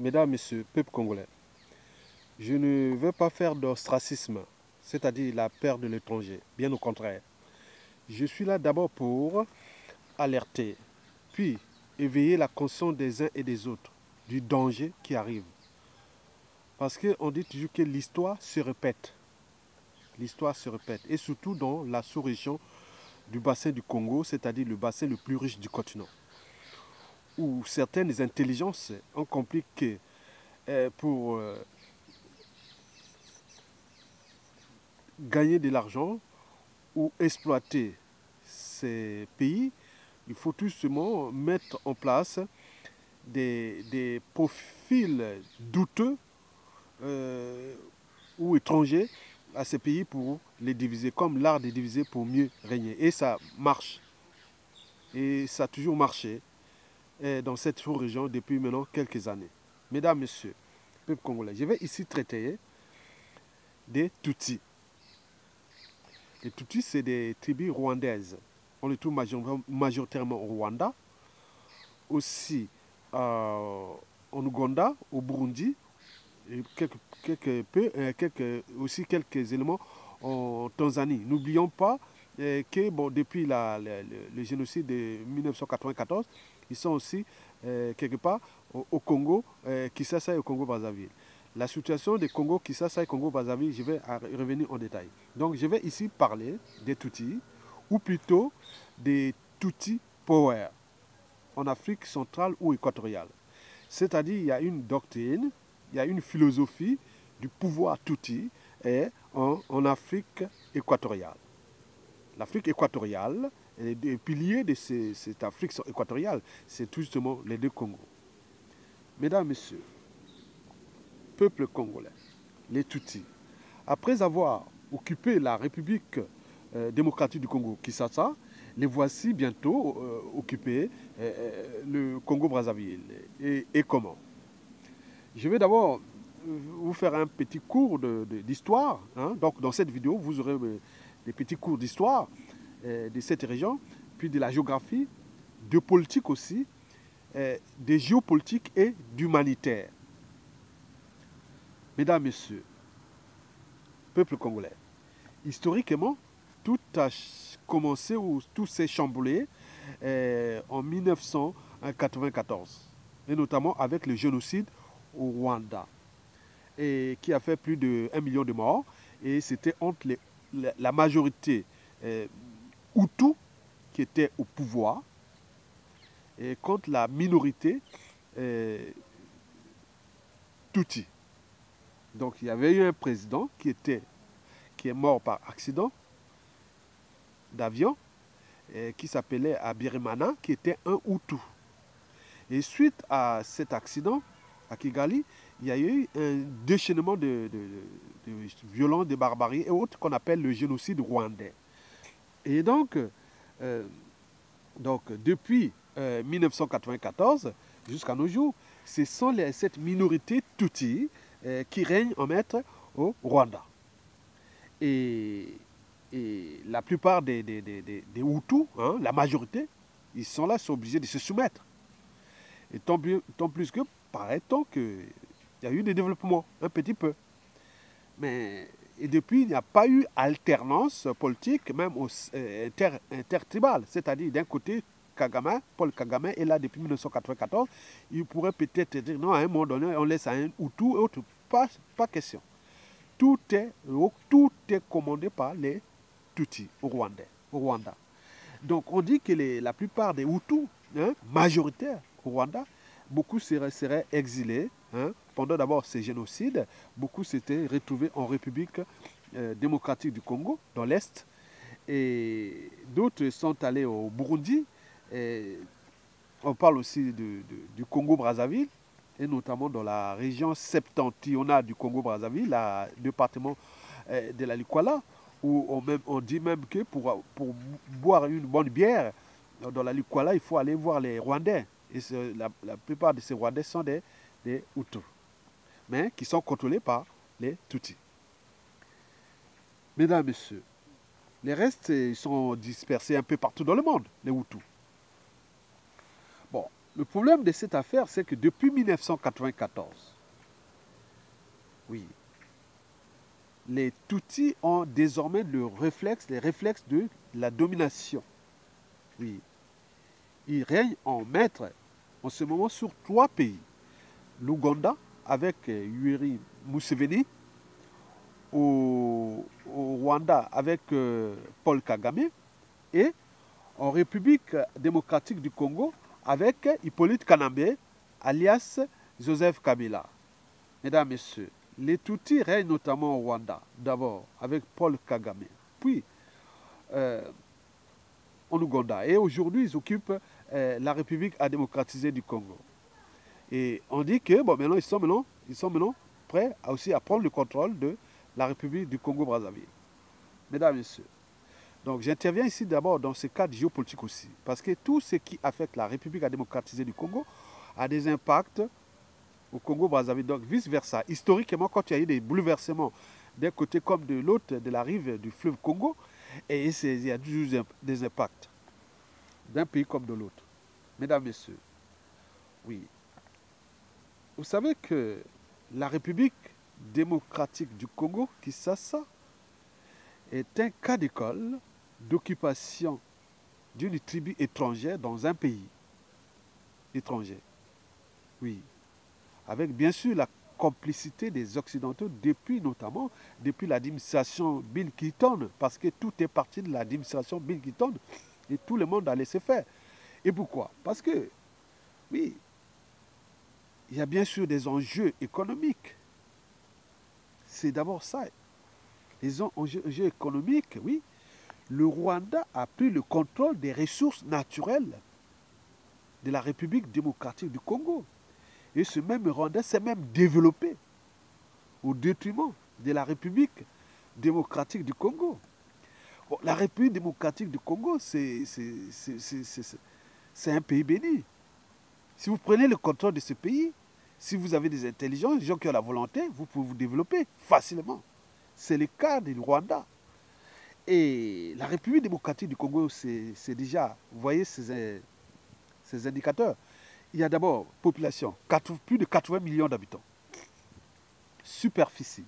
Mesdames, Messieurs, peuple congolais, je ne veux pas faire d'ostracisme, c'est-à-dire la peur de l'étranger, bien au contraire. Je suis là d'abord pour alerter, puis éveiller la conscience des uns et des autres du danger qui arrive. Parce qu'on dit toujours que l'histoire se répète. L'histoire se répète, et surtout dans la sous-région du bassin du Congo, c'est-à-dire le bassin le plus riche du continent, où certaines intelligences ont compris que pour gagner de l'argent ou exploiter ces pays, il faut tout simplement mettre en place des profils douteux ou étrangers à ces pays pour les diviser, comme l'art de diviser pour mieux régner. Et ça marche. Et ça a toujours marché dans cette sous-région depuis maintenant quelques années. Mesdames, Messieurs, peuple congolais, je vais ici traiter des Tutsis. Les Tutsis, c'est des tribus rwandaises. On les trouve majoritairement au Rwanda, aussi en Ouganda, au Burundi, et aussi quelques éléments en Tanzanie. N'oublions pas que bon, depuis le génocide de 1994, ils sont aussi quelque part au Congo, Kinshasa et au Congo-Brazzaville. La situation des Congo, Kinshasa et Congo-Brazzaville, je vais revenir en détail. Donc je vais ici parler des Tutsis, ou plutôt des Tutsi Power, en Afrique centrale ou équatoriale. C'est-à-dire il y a une doctrine, il y a une philosophie du pouvoir Tutsi en Afrique équatoriale. L'Afrique équatoriale, les piliers de cette Afrique équatoriale, c'est tout justement les deux Congos. Mesdames, Messieurs, peuple congolais, les Tutsis, après avoir occupé la République démocratique du Congo, Kinshasa, les voici bientôt occuper le Congo-Brazzaville. Et comment? Je vais d'abord vous faire un petit cours d'histoire. Hein. Donc dans cette vidéo, vous aurez des petits cours d'histoire de cette région, puis de la géographie, de politique aussi, de géopolitique et d'humanitaire. Mesdames, Messieurs, peuple congolais, historiquement, tout a commencé ou tout s'est chamboulé en 1994, et notamment avec le génocide au Rwanda, et qui a fait plus de 1 million de morts, et c'était entre la majorité Hutu qui était au pouvoir et contre la minorité Tutsi. Donc il y avait eu un président qui est mort par accident d'avion, qui s'appelait Abirimana, qui était un Hutu. Et suite à cet accident, à Kigali, il y a eu un déchaînement de violence, de barbarie et autres qu'on appelle le génocide rwandais. Et donc depuis 1994 jusqu'à nos jours, ce sont cette minorité Tutsi qui règne en maître au Rwanda. Et la plupart des Hutus, hein, la majorité, ils sont là, sont obligés de se soumettre. Et tant plus que, paraît-on qu'il y a eu des développements, un petit peu. Mais et depuis, il n'y a pas eu alternance politique, même intertribale. C'est-à-dire, d'un côté, Paul Kagame est là depuis 1994. Il pourrait peut-être dire, non, à un moment donné, on laisse à un Hutu et autre. Pas question. Tout est commandé par les Tutsis au Rwanda. Donc, on dit que la plupart des Hutus, hein, majoritaires au Rwanda, beaucoup seraient exilés. Hein, pendant d'abord ces génocides, beaucoup s'étaient retrouvés en République démocratique du Congo, dans l'Est, et d'autres sont allés au Burundi. Et on parle aussi du Congo-Brazzaville, et notamment dans la région septentrionale du Congo-Brazzaville, le département de la Likwala, où on dit même que pour boire une bonne bière dans la Likwala, il faut aller voir les Rwandais. Et la plupart de ces Rwandais sont des Hutus, mais qui sont contrôlés par les Tutsis. Mesdames, Messieurs, les restes ils sont dispersés un peu partout dans le monde, les Hutus. Bon, le problème de cette affaire, c'est que depuis 1994, oui, les Tutsis ont désormais les réflexes de la domination. Oui, ils règnent en maître en ce moment sur 3 pays. L'Ouganda avec Yoweri Museveni, au Rwanda avec Paul Kagame et en République démocratique du Congo avec Hippolyte Kanambe, alias Joseph Kabila. Mesdames, Messieurs, les Tutsis règnent notamment au Rwanda, d'abord avec Paul Kagame, puis en Ouganda. Et aujourd'hui, ils occupent la République à démocratiser du Congo. Et on dit que bon, maintenant, ils sont maintenant prêts aussi à prendre le contrôle de la République du Congo-Brazzaville. Mesdames, Messieurs, donc j'interviens ici d'abord dans ce cadre géopolitique aussi, parce que tout ce qui affecte la République à démocratiser du Congo a des impacts au Congo-Brazzaville, donc vice-versa. Historiquement, quand il y a eu des bouleversements d'un côté comme de l'autre de la rive du fleuve Congo, et il y a toujours des impacts d'un pays comme de l'autre. Mesdames, Messieurs, oui. Vous savez que la République démocratique du Congo, Kinshasa, est un cas d'école d'occupation d'une tribu étrangère dans un pays étranger. Oui. Avec bien sûr la complicité des Occidentaux notamment depuis l'administration Bill Clinton, parce que tout est parti de l'administration Bill Clinton et tout le monde a laissé faire. Et pourquoi? Parce que, oui, il y a bien sûr des enjeux économiques. C'est d'abord ça. Les enjeux économiques, oui. Le Rwanda a pris le contrôle des ressources naturelles de la République démocratique du Congo. Et ce même Rwanda s'est même développé au détriment de la République démocratique du Congo. Bon, la République démocratique du Congo, c'est un pays béni. Si vous prenez le contrôle de ce pays, si vous avez des intelligences, des gens qui ont la volonté, vous pouvez vous développer facilement. C'est le cas du Rwanda. Et la République démocratique du Congo, c'est déjà, vous voyez ces indicateurs. Il y a d'abord population, plus de 80 millions d'habitants. Superficie,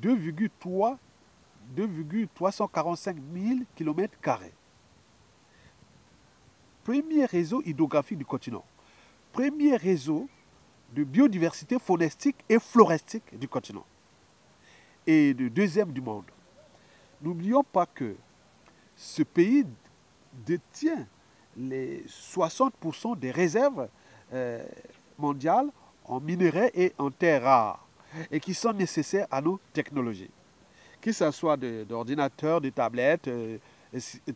2,345 000 km². Premier réseau hydrographique du continent. Premier réseau de biodiversité faunistique et floristique du continent. Et le deuxième du monde. N'oublions pas que ce pays détient les 60% des réserves mondiales en minerais et en terres rares et qui sont nécessaires à nos technologies. Que ce soit d'ordinateurs, de tablettes,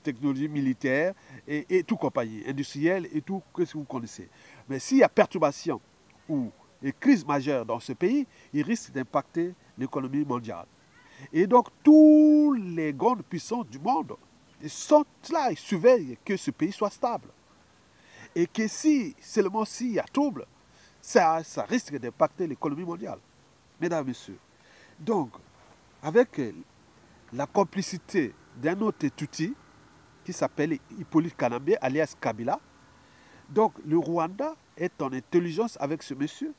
technologies militaires et tout compagnie, industrielle et tout ce que vous connaissez. Mais s'il y a perturbation ou crise majeure dans ce pays, il risque d'impacter l'économie mondiale. Et donc, tous les grandes puissances du monde sont là et surveillent que ce pays soit stable. Et que seulement s'il y a trouble, ça risque d'impacter l'économie mondiale. Mesdames et messieurs. Donc, avec la complicité d'un autre Tutsi, qui s'appelle Hippolyte Kanambe, alias Kabila, donc le Rwanda est en intelligence avec ce monsieur,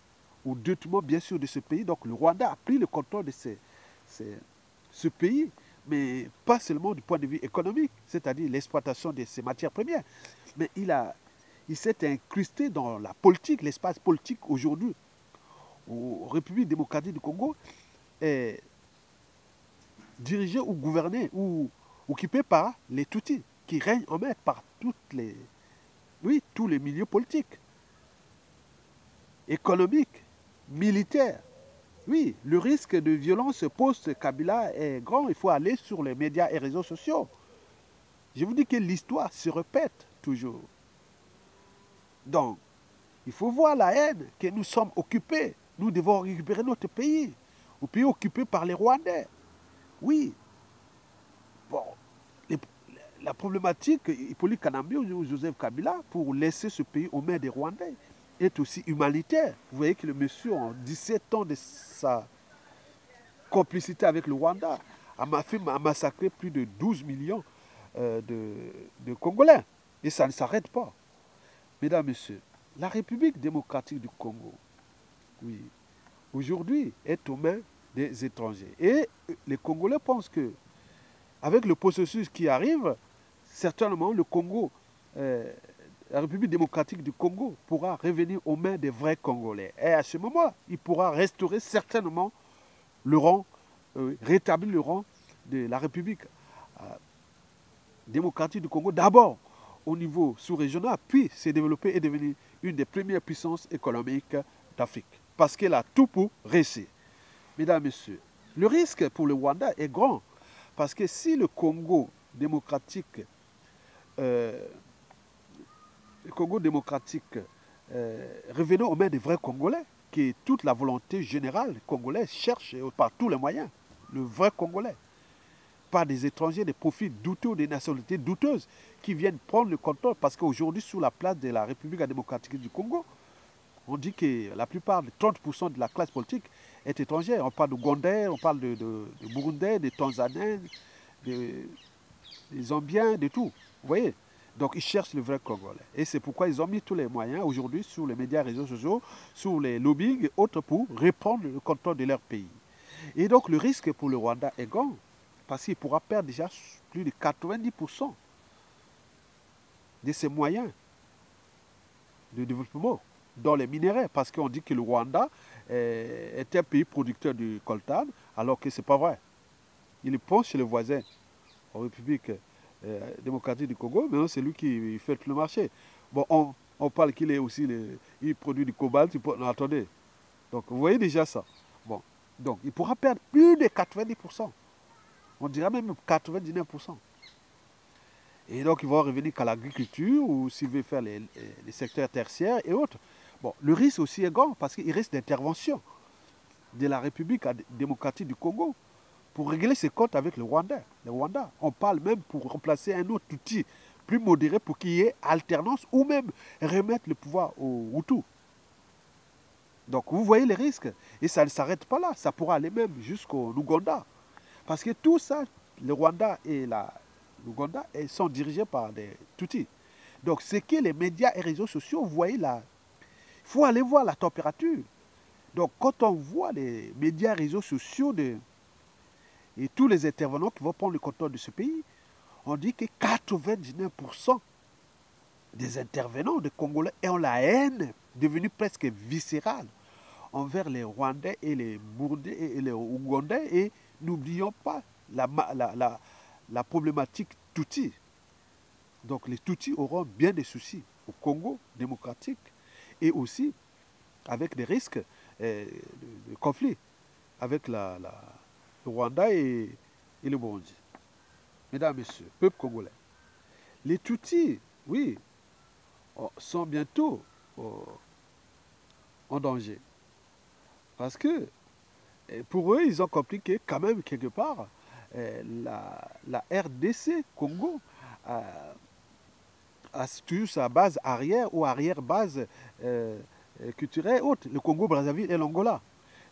au détriment bien sûr de ce pays. Donc le Rwanda a pris le contrôle de ce pays, mais pas seulement du point de vue économique, c'est-à-dire l'exploitation de ses matières premières, mais il s'est incrusté dans la politique, l'espace politique aujourd'hui. Aux République démocratique du Congo est dirigé ou gouverné ou occupé par les Tutsis, qui règnent en maître par tous les milieux politiques, économiques, militaires. Oui, le risque de violence post-Kabila est grand. Il faut aller sur les médias et réseaux sociaux. Je vous dis que l'histoire se répète toujours. Donc, il faut voir la haine que nous sommes occupés. Nous devons récupérer notre pays. Un pays occupé par les Rwandais. Oui. Bon, la problématique, Hippolyte Kanambe ou Joseph Kabila, pour laisser ce pays aux mains des Rwandais, est aussi humanitaire. Vous voyez que le monsieur, en 17 ans de sa complicité avec le Rwanda, a massacré plus de 12 millions de Congolais. Et ça ne s'arrête pas. Mesdames, Messieurs, La République démocratique du Congo, oui, aujourd'hui est aux mains des étrangers. Et les Congolais pensent que, avec le processus qui arrive, certainement le Congo, euh, la République démocratique du Congo pourra revenir aux mains des vrais Congolais. Et à ce moment, il pourra restaurer certainement le rang, rétablir le rang de la République démocratique du Congo, d'abord au niveau sous-régional, puis s'est développée et devenue une des premières puissances économiques d'Afrique. Parce qu'elle a tout pour réussir. Mesdames, Messieurs, le risque pour le Rwanda est grand. Parce que si euh, le Congo démocratique revenait aux mains des vrais Congolais, qui est toute la volonté générale congolaise cherche par tous les moyens, le vrai Congolais, pas des étrangers, des profils douteux, des nationalités douteuses qui viennent prendre le contrôle. Parce qu'aujourd'hui, sous la place de la République démocratique du Congo, on dit que la plupart, 30% de la classe politique est étrangère. On parle de Gondais, on parle de Burundais, de Tanzaniens, des Zambiens, de tout. Vous voyez? Donc ils cherchent le vrai Congolais. Et c'est pourquoi ils ont mis tous les moyens aujourd'hui sur les médias, réseaux sociaux, sur les lobbying et autres pour reprendre le contrôle de leur pays. Et donc le risque pour le Rwanda est grand. Parce qu'il pourra perdre déjà plus de 90% de ses moyens de développement dans les minéraux. Parce qu'on dit que le Rwanda est un pays producteur du coltan, alors que ce n'est pas vrai. Il pense chez les voisins, en République démocratique du Congo, mais c'est lui qui fait tout le marché. Bon, on parle qu'il est aussi, il produit du cobalt, non, attendez. Donc vous voyez déjà ça. Bon, donc il pourra perdre plus de 90%. On dirait même 99%. Et donc, ils vont revenir qu'à l'agriculture ou s'ils veulent faire les secteurs tertiaires et autres. Bon, le risque aussi est grand parce qu'il risque d'intervention de la République démocratique du Congo pour régler ses comptes avec le Rwanda. On parle même pour remplacer un autre outil plus modéré pour qu'il y ait alternance ou même remettre le pouvoir aux Hutus. Donc, vous voyez les risques. Et ça ne s'arrête pas là. Ça pourra aller même jusqu'au Ouganda. Parce que tout ça, le Rwanda et l'Ouganda sont dirigés par des Tutsis. Donc, ce que les médias et réseaux sociaux, vous voyez là, il faut aller voir la température. Donc, quand on voit les médias et réseaux sociaux et tous les intervenants qui vont prendre le contrôle de ce pays, on dit que 99% des intervenants, des Congolais, ont la haine devenue presque viscérale envers les Rwandais et les Burundais et les Ougandais. Et n'oublions pas la problématique Tutsi. Donc les Tutsis auront bien des soucis au Congo démocratique et aussi avec des risques de conflit avec le Rwanda et le Burundi. Mesdames, Messieurs, peuple congolais, les Tutsis, oui, sont bientôt en danger. Parce que pour eux, ils ont compris que quand même, quelque part, la RDC Congo a toujours sa base arrière ou arrière-base culturelle haute, le Congo-Brazzaville et l'Angola.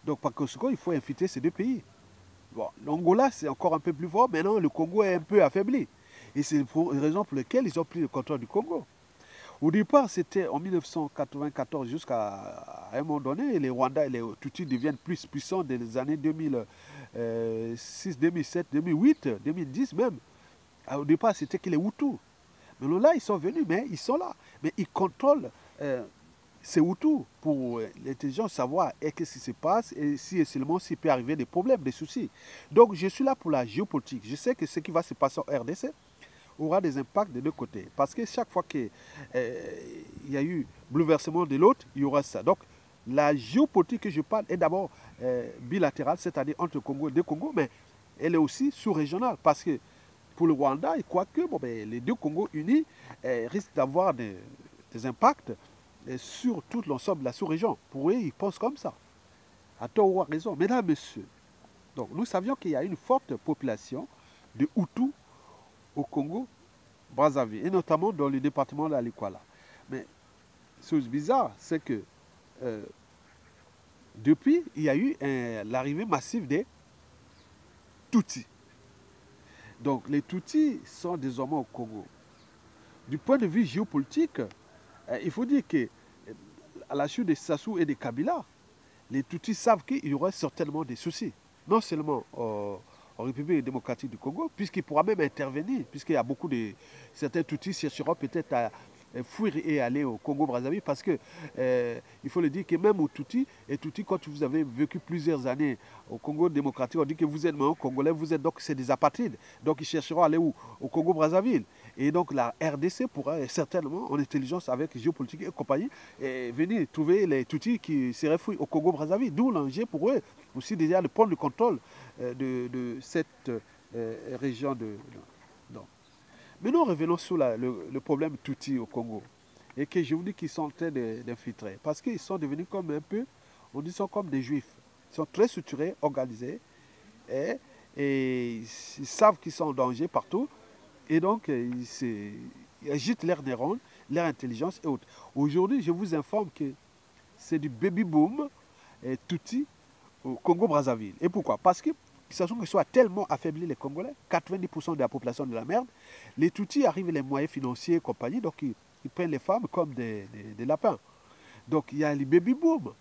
Donc par conséquent, il faut infiltrer ces deux pays. Bon, l'Angola, c'est encore un peu plus fort, maintenant le Congo est un peu affaibli. Et c'est une raison pour laquelle ils ont pris le contrôle du Congo. Au départ, c'était en 1994 jusqu'à un moment donné, les Rwandais et les Tutsis deviennent plus puissants dans les années 2006, 2007, 2008, 2010 même. Au départ, c'était que les Hutus. Mais là, ils sont venus, mais ils sont là. Mais ils contrôlent ces Hutus pour l'intelligence, savoir qu'est-ce qui se passe et si et seulement s'il peut arriver des problèmes, des soucis. Donc, je suis là pour la géopolitique. Je sais que ce qui va se passer en RDC aura des impacts des deux côtés. Parce que chaque fois qu'il y a eu bouleversement de l'autre, il y aura ça. Donc, la géopolitique que je parle est d'abord bilatérale, c'est-à-dire entre Congo et deux Congos, mais elle est aussi sous-régionale. Parce que pour le Rwanda, il croit que les deux Congos unis risquent d'avoir des impacts sur tout l'ensemble de la sous-région. Pour eux, ils pensent comme ça. À tort ou à raison. Mesdames, Messieurs, donc, nous savions qu'il y a une forte population de Hutus au Congo, Brazzaville, et notamment dans le département de la Likwala. Mais, chose bizarre, c'est que depuis, il y a eu l'arrivée massive des Tutsis. Donc, les Tutsis sont désormais au Congo. Du point de vue géopolitique, il faut dire que à la chute de Sassou et de Kabila, les Tutsis savent qu'il y aura certainement des soucis. Non seulement en République démocratique du Congo, puisqu'il pourra même intervenir, puisqu'il y a beaucoup de... Certains Tutsis chercheront peut-être à fuir et aller au Congo-Brazzaville, parce que il faut le dire que même aux Tutsis, et Tutsis, quand vous avez vécu plusieurs années au Congo démocratique, on dit que vous êtes maintenant Congolais, vous êtes donc c'est des apatrides. Donc ils chercheront à aller où? Au Congo-Brazzaville. Et donc la RDC pourra certainement, en intelligence avec géopolitique et compagnie, venir trouver les Tutsis qui se réfugient au Congo-Brazzaville. D'où l'enjeu pour eux aussi déjà de prendre le contrôle de cette région de... Maintenant, revenons sur le problème Tutsi au Congo. Et que je vous dis qu'ils sont en train d'infiltrer. Parce qu'ils sont devenus comme un peu, on dit, sont comme des juifs. Ils sont très structurés, organisés. Et ils savent qu'ils sont en danger partout. Et donc, ils agitent leurs neurones, leur intelligence et autres. Aujourd'hui, je vous informe que c'est du baby-boom Tutsi au Congo-Brazzaville. Et pourquoi? Parce que situation que soit tellement affaibli les Congolais, 90% de la population de la merde, les Tutsis arrivent les moyens financiers et compagnie, donc ils prennent les femmes comme des lapins. Donc il y a les baby-boom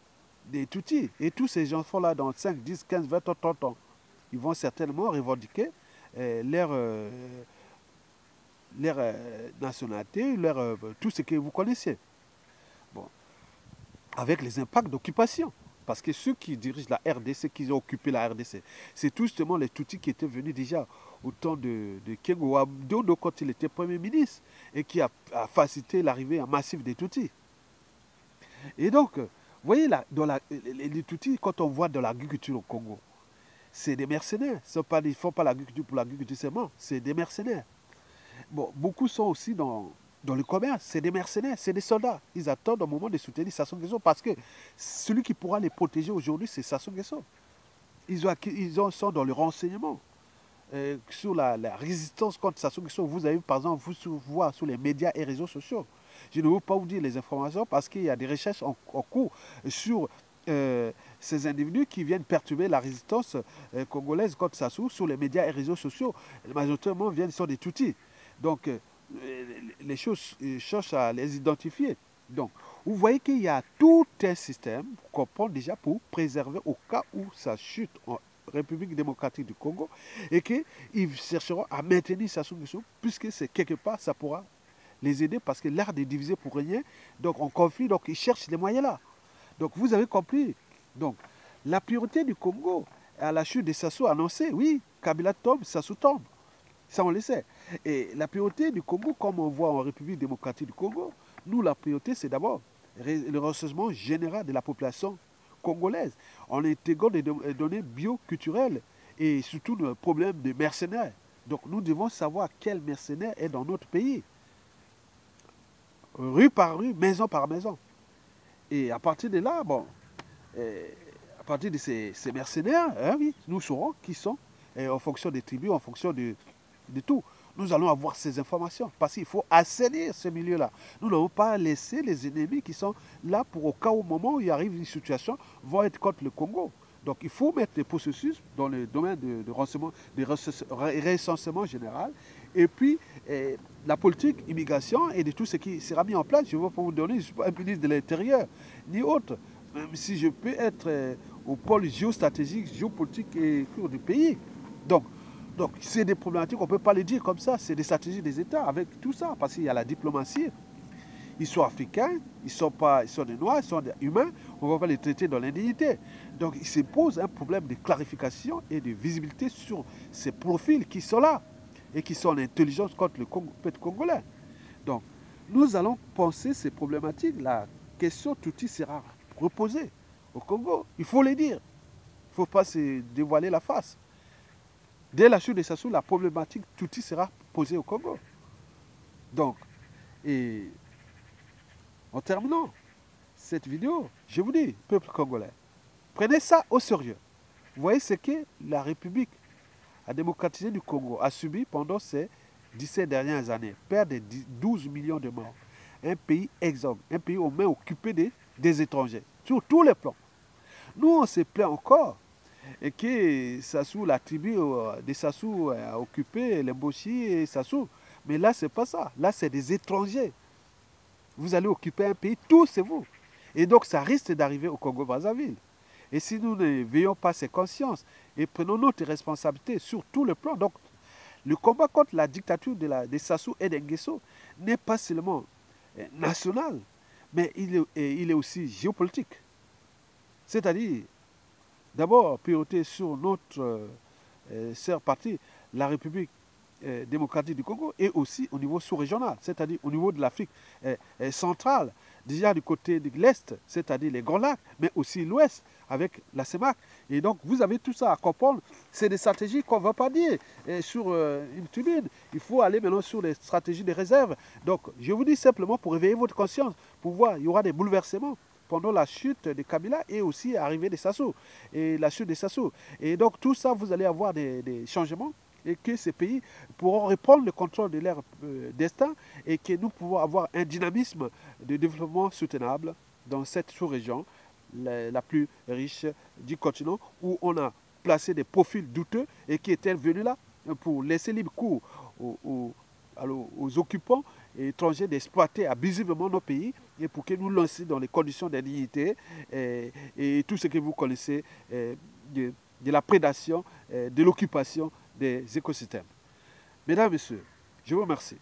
des Tutsis. Et tous ces enfants-là, dans 5, 10, 15, 20 ans, 30 ans, ils vont certainement revendiquer leur nationalité, tout ce que vous connaissez. Bon. Avec les impacts d'occupation. Parce que ceux qui dirigent la RDC, qui ont occupé la RDC, c'est tout justement les Tutsis qui étaient venus déjà au temps de Kengo Abdodo quand il était Premier ministre et qui a facilité l'arrivée massive des Tutsis. Et donc, vous voyez, les Tutsis, quand on voit dans l'agriculture au Congo, c'est des mercenaires. Ils ne font pas l'agriculture pour l'agriculture seulement, c'est des mercenaires. Bon, beaucoup sont aussi dans le commerce, c'est des mercenaires, c'est des soldats. Ils attendent au moment de soutenir Sassou Nguesso parce que celui qui pourra les protéger aujourd'hui, c'est Sassou Nguesso. Ils sont dans le renseignement. Sur la résistance contre Sassou Nguesso, vous avez par exemple, vous voir sur les médias et réseaux sociaux. Je ne veux pas vous dire les informations parce qu'il y a des recherches en cours sur ces individus qui viennent perturber la résistance congolaise contre Sassou sur les médias et réseaux sociaux. Majoritairement, sont des Tutsis. Donc, les choses cherchent à les identifier. Donc, vous voyez qu'il y a tout un système qu'on prend déjà pour préserver au cas où ça chute en République démocratique du Congo et qu'ils chercheront à maintenir Sassou Nguesso puisque c'est quelque part, ça pourra les aider parce que l'art est divisé pour rien. Donc, en conflit, donc ils cherchent les moyens là. Donc, vous avez compris. Donc, la priorité du Congo à la chute de Sassou annoncée, oui, Kabila tombe, Sassou tombe. Ça, on le sait. Et la priorité du Congo, comme on voit en République démocratique du Congo, nous, la priorité, c'est d'abord le recensement général de la population congolaise en intégrant des données bioculturelles et surtout le problème des mercenaires. Donc, nous devons savoir quel mercenaire est dans notre pays. Rue par rue, maison par maison. Et à partir de là, bon, à partir de ces mercenaires, hein, oui, nous saurons qui sont en fonction des tribus, en fonction de tout. Nous allons avoir ces informations parce qu'il faut assainir ce milieu-là. Nous n'allons pas laisser les ennemis qui sont là pour au cas au moment où il arrive une situation vont être contre le Congo. Donc il faut mettre des processus dans le domaine de renseignement, de recensement général et puis la politique immigration et de tout ce qui sera mis en place. Je ne vais pas vous donner, je ne suis pas un ministre de l'Intérieur ni autre, même si je peux être au pôle géostratégique, géopolitique et du pays. Donc c'est des problématiques, on ne peut pas les dire comme ça, c'est des stratégies des États avec tout ça, parce qu'il y a la diplomatie. Ils sont africains, ils sont des Noirs, ils sont des humains, on ne va pas les traiter dans l'indignité. Donc il se pose un problème de clarification et de visibilité sur ces profils qui sont là et qui sont en intelligence contre le peuple congolais. Donc nous allons penser ces problématiques, la question Tutsi sera reposée au Congo, il faut les dire, il ne faut pas se dévoiler la face. Dès la chute de Sassou, la problématique Tutsi sera posée au Congo. Donc, et en terminant cette vidéo, je vous dis, peuple congolais, prenez ça au sérieux. Vous voyez ce que la République démocratisée du Congo a subi pendant ces 17 dernières années. Perdre 12 millions de morts. Un pays exsangue, un pays aux mains occupées des étrangers, sur tous les plans. Nous, on se plaint encore et que Sassou, la tribu de Sassou a occupé l'Emboshi et Sassou. Mais là, ce n'est pas ça. Là, c'est des étrangers. Vous allez occuper un pays, tout c'est vous. Et donc, ça risque d'arriver au Congo-Brazzaville. Et si nous ne veillons pas ces consciences et prenons notre responsabilité sur tout le plan, donc le combat contre la dictature des Sassou et des Nguesso n'est pas seulement national, mais il est aussi géopolitique. C'est-à-dire, d'abord, priorité sur notre sœur partie, la République démocratique du Congo, et aussi au niveau sous-régional, c'est-à-dire au niveau de l'Afrique centrale, déjà du côté de l'Est, c'est-à-dire les Grands Lacs, mais aussi l'Ouest, avec la CEMAC. Et donc, vous avez tout ça à comprendre. C'est des stratégies qu'on ne va pas dire sur une tribune. Il faut aller maintenant sur les stratégies de réserve. Donc, je vous dis simplement pour réveiller votre conscience, pour voir, il y aura des bouleversements pendant la chute de Kabila et aussi l'arrivée des Sassou, et la chute des Sassou. Et donc, tout ça, vous allez avoir des changements et que ces pays pourront reprendre le contrôle de leur destin et que nous pouvons avoir un dynamisme de développement soutenable dans cette sous-région, la plus riche du continent, où on a placé des profils douteux et qui étaient venus là pour laisser libre cours aux occupants étrangers d'exploiter abusivement nos pays et pour que nous lancions dans les conditions d'indignité et tout ce que vous connaissez de la prédation, de l'occupation des écosystèmes. Mesdames, Messieurs, je vous remercie.